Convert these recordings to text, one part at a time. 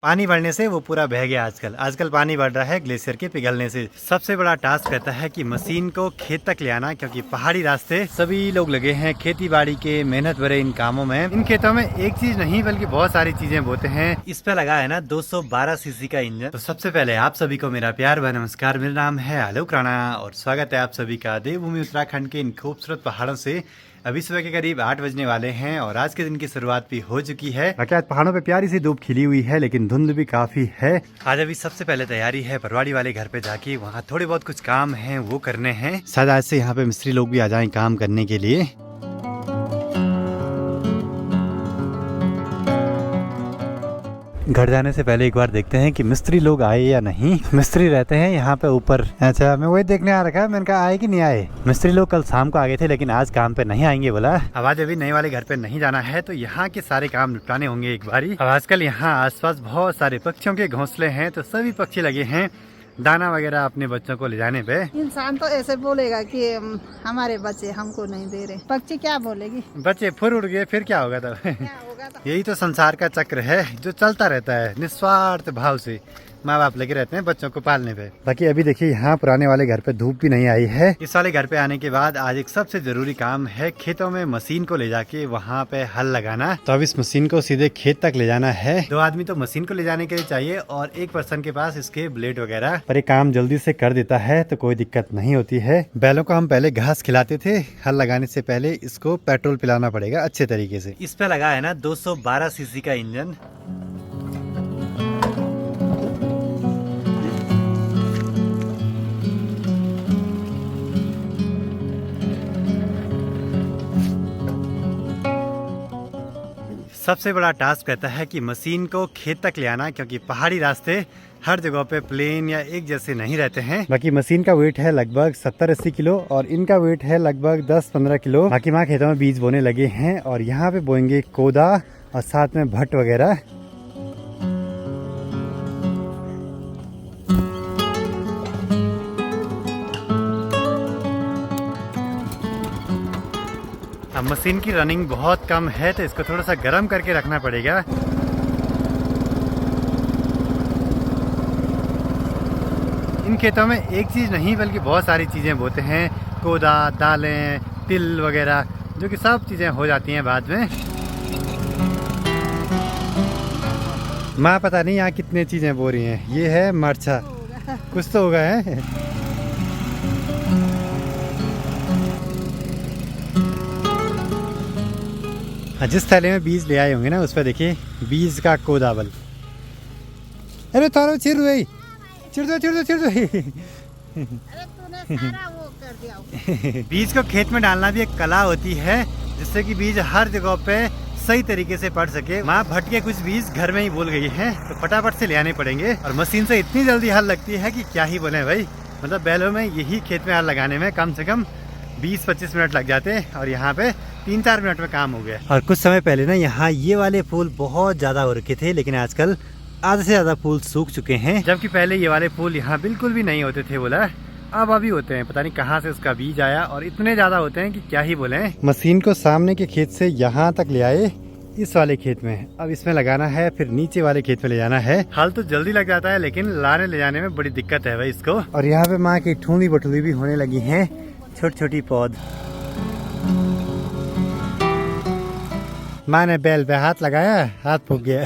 पानी बढ़ने से वो पूरा बह गया। आजकल पानी बढ़ रहा है ग्लेशियर के पिघलने से। सबसे बड़ा टास्क रहता है कि मशीन को खेत तक ले आना, क्योंकि पहाड़ी रास्ते सभी लोग लगे हैं खेती बाड़ी के मेहनत भरे इन कामों में। इन खेतों में एक चीज नहीं बल्कि बहुत सारी चीजें बोते हैं। इस पे लगा है ना 212 सीसी का इंजन। तो सबसे पहले आप सभी को मेरा प्यार व नमस्कार। मेरा नाम है आलोक राणा और स्वागत है आप सभी का देवभूमि उत्तराखंड के इन खूबसूरत पहाड़ों से। अभी सुबह के करीब 8 बजने वाले हैं और आज के दिन की शुरुआत भी हो चुकी है। बाकी आज पहाड़ों पे प्यारी सी धूप खिली हुई है, लेकिन धुंध भी काफी है। आज अभी सबसे पहले तैयारी है परवाड़ी वाले घर पे जाके, वहाँ थोड़े बहुत कुछ काम हैं वो करने हैं। शायद आज से यहाँ पे मिस्त्री लोग भी आ जाएं काम करने के लिए। घर जाने से पहले एक बार देखते हैं कि मिस्त्री लोग आए या नहीं। मिस्त्री रहते हैं यहाँ पे ऊपर। अच्छा, मैं वही देखने आ रखा है, मैंने कहा आए कि नहीं आए। मिस्त्री लोग कल शाम को आ गए थे, लेकिन आज काम पे नहीं आएंगे बोला। अब आज अभी नए वाले घर पे नहीं जाना है, तो यहाँ के सारे काम निपटाने होंगे एक बारी। अब आजकल यहाँ आसपास बहुत सारे पक्षियों के घोंसले हैं, तो सभी पक्षी लगे हैं दाना वगैरह अपने बच्चों को ले जाने पे। इंसान तो ऐसे बोलेगा कि हमारे बच्चे हमको नहीं दे रहे, पक्षी क्या बोलेगी। बच्चे फुर उड़ गए फिर क्या होगा तब। क्या होगा तो? यही तो संसार का चक्र है जो चलता रहता है निस्वार्थ भाव से। माँ बाप लगे रहते हैं बच्चों को पालने पे। बाकी अभी देखिए यहाँ पुराने वाले घर पे धूप भी नहीं आई है। इस वाले घर पे आने के बाद आज एक सबसे जरूरी काम है खेतों में मशीन को ले जाके वहाँ पे हल लगाना। तो अब इस मशीन को सीधे खेत तक ले जाना है। 2 आदमी तो मशीन को ले जाने के लिए चाहिए और एक पर्सन के पास इसके ब्लेड वगैरह। पर ये काम जल्दी से कर देता है तो कोई दिक्कत नहीं होती है। बैलों को हम पहले घास खिलाते थे, हल लगाने से पहले इसको पेट्रोल पिलाना पड़ेगा अच्छे तरीके से। इस पे लगा है ना 212 सीसी का इंजन। सबसे बड़ा टास्क रहता है कि मशीन को खेत तक ले आना, क्योंकि पहाड़ी रास्ते हर जगह पे प्लेन या एक जैसे नहीं रहते हैं। बाकी मशीन का वेट है लगभग 70-80 किलो और इनका वेट है लगभग 10-15 किलो। बाकी माँ खेतों में बीज बोने लगे हैं और यहाँ पे बोएंगे कोदा और साथ में भट्ट वगैरह। अब मशीन की रनिंग बहुत कम है तो इसको थोड़ा सा गर्म करके रखना पड़ेगा। इन खेतों में एक चीज नहीं बल्कि बहुत सारी चीजें बोते हैं, कोदा, दालें, तिल वगैरह, जो कि सब चीजें हो जाती हैं बाद में। माँ पता नहीं यहाँ कितने चीजें बो रही हैं। ये है मरचा, कुछ तो होगा है। जिस थैले में बीज ले आए होंगे ना उस पर देखिए बीज का कोदावल। अरे थोड़ा चिर दो। अरे तूने सारा वो कर दिया। बीज को खेत में डालना भी एक कला होती है, जिससे कि बीज हर जगह पे सही तरीके से पड़ सके। माँ भट्ट के कुछ बीज घर में ही भूल गई है, तो फटाफट से ले आने पड़ेंगे। और मशीन से इतनी जल्दी हल लगती है कि क्या ही बोले भाई। मतलब बैलों में यही खेत में हल लगाने में कम से कम 20-25 मिनट लग जाते हैं और यहाँ पे 3-4 मिनट में काम हो गया। और कुछ समय पहले ना यहाँ ये वाले फूल बहुत ज्यादा हो रखे थे, लेकिन आजकल आधे से ज्यादा फूल सूख चुके हैं। जबकि पहले ये वाले फूल यहाँ बिल्कुल भी नहीं होते थे बोला। अब अभी होते हैं, पता नहीं कहाँ से उसका बीज आया और इतने ज्यादा होते हैं कि क्या ही बोले। मशीन को सामने के खेत से यहाँ तक ले आए इस वाले खेत में। अब इसमें लगाना है, फिर नीचे वाले खेत में ले जाना है। हल तो जल्दी लग जाता है, लेकिन लाने ले जाने में बड़ी दिक्कत है भाई इसको। और यहाँ पे माँ की ठूंदी बटूली भी होने लगी है, छोटी छोटी पौध। माँ ने बैल पे हाथ लगाया, हाथ फूक गया।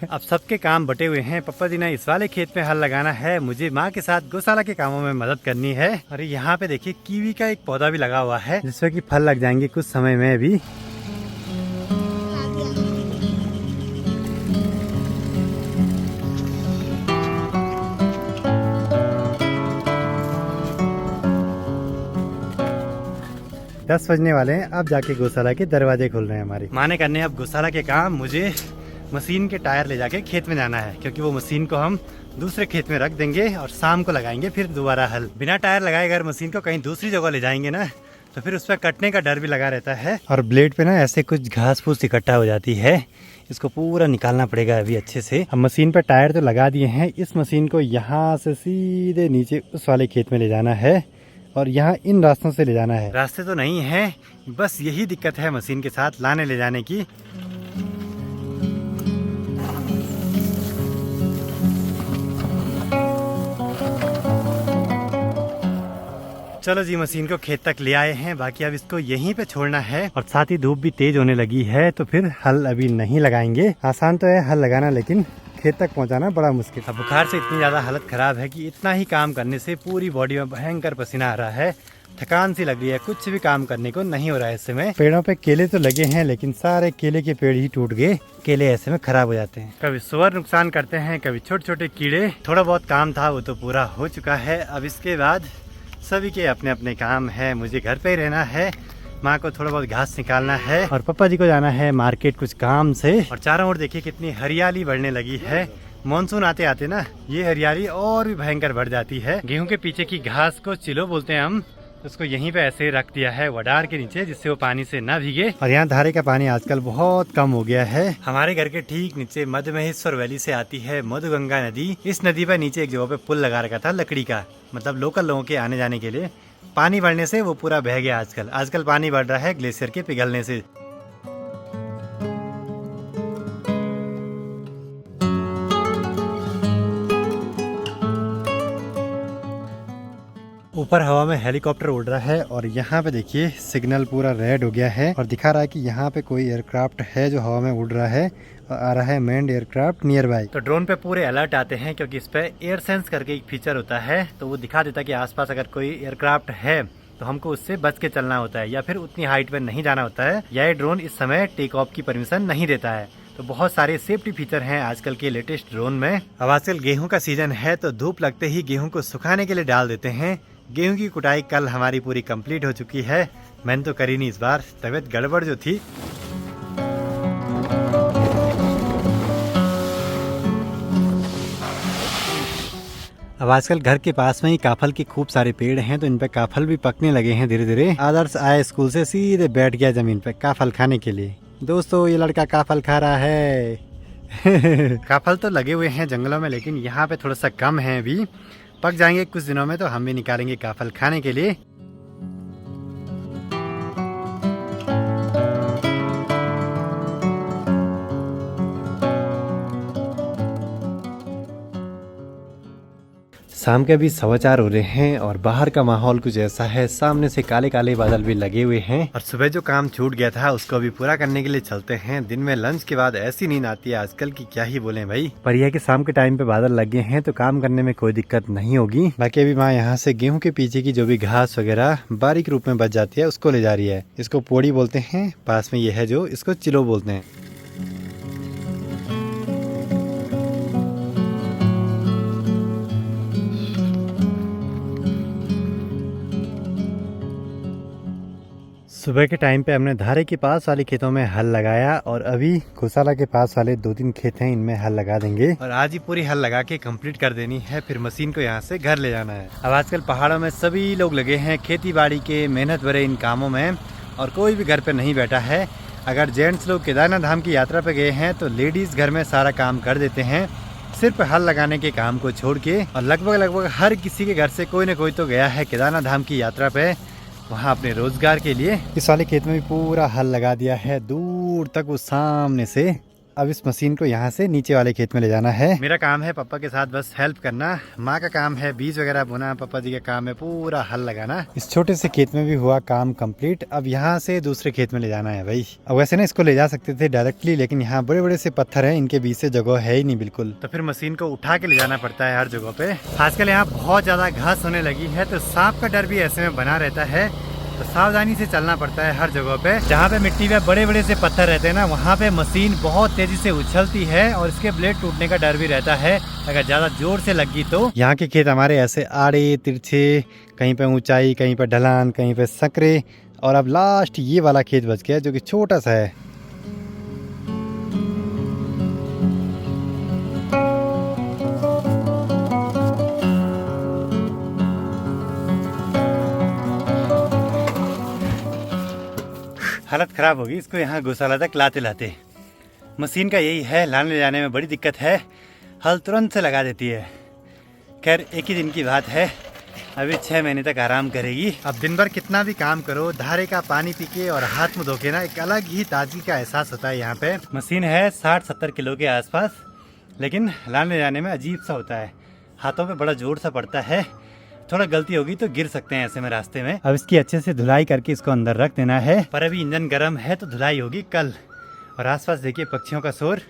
अब सबके काम बटे हुए हैं। पप्पा जी ने इस वाले खेत में हल लगाना है, मुझे माँ के साथ गौशाला के कामों में मदद करनी है। और यहाँ पे देखिए कीवी का एक पौधा भी लगा हुआ है, जिसमें कि फल लग जाएंगे कुछ समय में भी। दस बजने वाले हैं, अब जाके गौशाला के दरवाजे खुल रहे हैं हमारे। माँ ने करने अब गौशाला के काम, मुझे मशीन के टायर ले जाके खेत में जाना है, क्योंकि वो मशीन को हम दूसरे खेत में रख देंगे और शाम को लगाएंगे फिर दोबारा हल। बिना टायर लगाए अगर मशीन को कहीं दूसरी जगह ले जाएंगे ना, तो फिर उस पर कटने का डर भी लगा रहता है। और ब्लेड पे ना ऐसे कुछ घास फूस इकट्ठा हो जाती है, इसको पूरा निकालना पड़ेगा अभी अच्छे से। अब मशीन पे टायर तो लगा दिए हैं, इस मशीन को यहाँ से सीधे नीचे उस वाले खेत में ले जाना है और यहाँ इन रास्तों से ले जाना है। रास्ते तो नहीं है, बस यही दिक्कत है मशीन के साथ लाने ले जाने की। चलो जी, मशीन को खेत तक ले आए हैं, बाकी अब इसको यहीं पे छोड़ना है। और साथ ही धूप भी तेज होने लगी है, तो फिर हल अभी नहीं लगाएंगे। आसान तो है हल लगाना, लेकिन खेत तक पहुंचाना बड़ा मुश्किल। अब बुखार से इतनी ज्यादा हालत खराब है कि इतना ही काम करने से पूरी बॉडी में भयंकर पसीना आ रहा है, थकान सी लग रही है, कुछ भी काम करने को नहीं हो रहा है। इस समय पेड़ों पे केले तो लगे हैं, लेकिन सारे केले के पेड़ ही टूट गए। केले ऐसे में खराब हो जाते हैं। कभी सुअर नुकसान करते हैं, कभी छोटे छोटे कीड़े। थोड़ा बहुत काम था वो तो पूरा हो चुका है। अब इसके बाद सभी के अपने अपने काम है। मुझे घर पे ही रहना है, माँ को थोड़ा बहुत घास निकालना है, और पापा जी को जाना है मार्केट कुछ काम से। और चारों ओर देखिए कितनी हरियाली बढ़ने लगी है। मानसून आते आते ना ये हरियाली और भी भयंकर बढ़ जाती है। गेहूं के पीछे की घास को चिलो बोलते हैं हम, उसको यहीं पे ऐसे रख दिया है वडार के नीचे, जिससे वो पानी से ना भीगे। और यहाँ धारे का पानी आजकल बहुत कम हो गया है। हमारे घर के ठीक नीचे मध्य महेश्वर वैली से आती है मधुगंगा नदी। इस नदी पर नीचे एक जगह पे पुल लगा रखा था लकड़ी का, मतलब लोकल लोगों के आने जाने के लिए। पानी बढ़ने से वो पूरा बह गया। आजकल पानी बढ़ रहा है ग्लेशियर के पिघलने से। ऊपर हवा में हेलीकॉप्टर उड़ रहा है, और यहाँ पे देखिए सिग्नल पूरा रेड हो गया है और दिखा रहा है कि यहाँ पे कोई एयरक्राफ्ट है जो हवा में उड़ रहा है, और आ रहा है मैन्ड एयरक्राफ्ट नियर बाय। तो ड्रोन पे पूरे अलर्ट आते हैं, क्योंकि इस पे एयर सेंस करके एक फीचर होता है, तो वो दिखा देता है कि आसपास अगर कोई एयरक्राफ्ट है तो हमको उससे बच के चलना होता है, या फिर उतनी हाइट पे नहीं जाना होता है, या ये ड्रोन इस समय टेक ऑफ की परमिशन नहीं देता है। तो बहुत सारे सेफ्टी फीचर हैं आजकल के लेटेस्ट ड्रोन में। अब आजकल गेहूं का सीजन है, तो धूप लगते ही गेहूं को सुखाने के लिए डाल देते हैं। गेहूं की कुटाई कल हमारी पूरी कंप्लीट हो चुकी है। मैंने तो करी नहीं इस बार, तबीयत गड़बड़ जो थी। अब आजकल घर के पास में ही काफल के खूब सारे पेड़ हैं, तो इन पे काफल भी पकने लगे हैं धीरे धीरे। आदर्श आए स्कूल से सीधे बैठ गया जमीन पे काफल खाने के लिए। दोस्तों, ये लड़का काफल खा रहा है। काफल तो लगे हुए हैं जंगलों में, लेकिन यहाँ पे थोड़ा सा कम है। अभी पक जाएंगे कुछ दिनों में, तो हम भी निकालेंगे काफल खाने के लिए। शाम के अभी 4:15 हो रहे हैं, और बाहर का माहौल कुछ ऐसा है, सामने से काले काले बादल भी लगे हुए हैं। और सुबह जो काम छूट गया था उसको अभी पूरा करने के लिए चलते हैं। दिन में लंच के बाद ऐसी नींद आती है आजकल की क्या ही बोले भाई। पर यह कि शाम के टाइम पे बादल लगे हैं, तो काम करने में कोई दिक्कत नहीं होगी। बाकी अभी माँ यहाँ से गेहूं के पीछे की जो भी घास वगैरह बारीक रूप में बच जाती है उसको ले जा रही है। इसको पोड़ी बोलते हैं, पास में ये है जो इसको चिलो बोलते हैं। सुबह के टाइम पे हमने धारे के पास वाले खेतों में हल लगाया, और अभी गौशाला के पास वाले 2-3 खेत हैं, इनमें हल लगा देंगे। और आज ही पूरी हल लगा के कंप्लीट कर देनी है, फिर मशीन को यहाँ से घर ले जाना है। अब आजकल पहाड़ों में सभी लोग लगे हैं खेती बाड़ी के मेहनत भरे इन कामों में, और कोई भी घर पे नहीं बैठा है। अगर जेंट्स लोग केदारनाथ धाम की यात्रा पे गए हैं, तो लेडीज घर में सारा काम कर देते हैं, सिर्फ हल लगाने के काम को छोड़ के। और लगभग हर किसी के घर से कोई न कोई तो गया है केदारनाथ धाम की यात्रा पे, वहाँ अपने रोजगार के लिए। इस वाले खेत में भी पूरा हल लगा दिया है दूर तक वो सामने से। अब इस मशीन को यहाँ से नीचे वाले खेत में ले जाना है। मेरा काम है पापा के साथ बस हेल्प करना, माँ का काम है बीज वगैरह बोना, पापा जी का काम है पूरा हल लगाना। इस छोटे से खेत में भी हुआ काम कंप्लीट। अब यहाँ से दूसरे खेत में ले जाना है भाई। अब वैसे ना इसको ले जा सकते थे डायरेक्टली, लेकिन यहाँ बड़े बड़े से पत्थर है, इनके बीच से जगह है ही नहीं बिल्कुल, तो फिर मशीन को उठा के ले जाना पड़ता है हर जगह पे। आजकल यहाँ बहुत ज्यादा घास होने लगी है, तो सांप का डर भी ऐसे में बना रहता है, तो सावधानी से चलना पड़ता है हर जगह पे। जहाँ पे मिट्टी में बड़े बड़े से पत्थर रहते हैं ना, वहाँ पे मशीन बहुत तेजी से उछलती है, और इसके ब्लेड टूटने का डर भी रहता है अगर ज्यादा जोर से लगी तो। यहाँ के खेत हमारे ऐसे आड़े तिरछे, कहीं पे ऊंचाई, कहीं पे ढलान, कहीं पे सकरे, और अब लास्ट ये वाला खेत बच गया जो कि छोटा सा है। हालत खराब होगी इसको यहाँ गौशाला तक लाते लाते। मशीन का यही है, लाने ले जाने में बड़ी दिक्कत है, हल तुरंत से लगा देती है। खैर एक ही दिन की बात है, अभी 6 महीने तक आराम करेगी। अब दिन भर कितना भी काम करो, धारे का पानी पी के और हाथ मुँह धो के ना एक अलग ही ताजगी का एहसास होता है। यहाँ पे मशीन है 60-70 किलो के आसपास, लेकिन लाने ले जाने में अजीब सा होता है, हाथों पे बड़ा जोर सा पड़ता है। थोड़ा गलती होगी तो गिर सकते हैं ऐसे में रास्ते में। अब इसकी अच्छे से धुलाई करके इसको अंदर रख देना है, पर अभी इंजन गर्म है तो धुलाई होगी कल। और आसपास देखिए पक्षियों का शोर।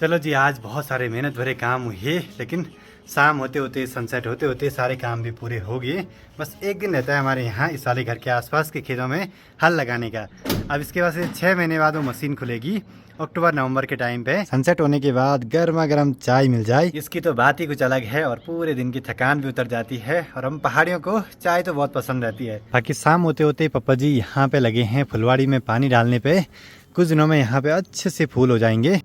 चलो जी, आज बहुत सारे मेहनत भरे काम हुए, लेकिन शाम होते होते, सनसेट होते होते सारे काम भी पूरे हो गए। बस एक दिन रहता है हमारे यहाँ इस वाले घर के आसपास के खेतों में हल लगाने का। अब इसके बाद से 6 महीने बाद वो मशीन खुलेगी, अक्टूबर नवंबर के टाइम पे। सनसेट होने के बाद गर्मा गर्म चाय मिल जाए, इसकी तो बात ही कुछ अलग है और पूरे दिन की थकान भी उतर जाती है। और हम पहाड़ियों को चाय तो बहुत पसंद रहती है। बाकी शाम होते होते पापा जी यहाँ पे लगे हैं फुलवाड़ी में पानी डालने पे। कुछ दिनों में यहाँ पे अच्छे से फूल हो जाएंगे।